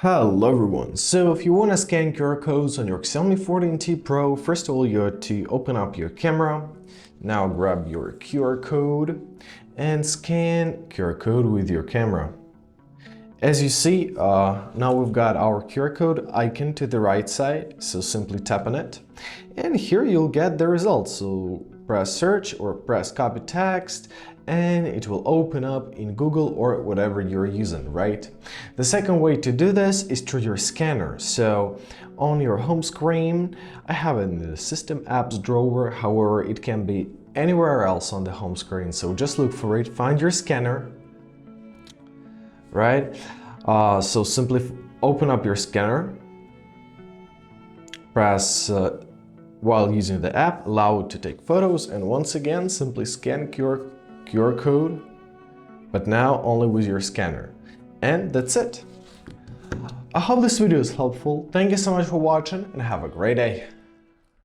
Hello everyone, so if you want to scan QR codes on your Xiaomi 14T Pro, first of all you have to open up your camera. Now grab your QR code and scan QR code with your camera. As you see, now we've got our QR code icon to the right side, so simply tap on it. And here you'll get the results, so press search or press copy text and it will open up in Google or whatever you're using, right? The second way to do this is through your scanner. So on your home screen, I have it in the System Apps drawer, however, it can be anywhere else on the home screen. So just look for it, find your scanner, right? So simply open up your scanner, press while using the app, allow it to take photos, and once again simply scan QR code, but now only with your scanner. And that's it. I hope this video is helpful. Thank you so much for watching and have a great day.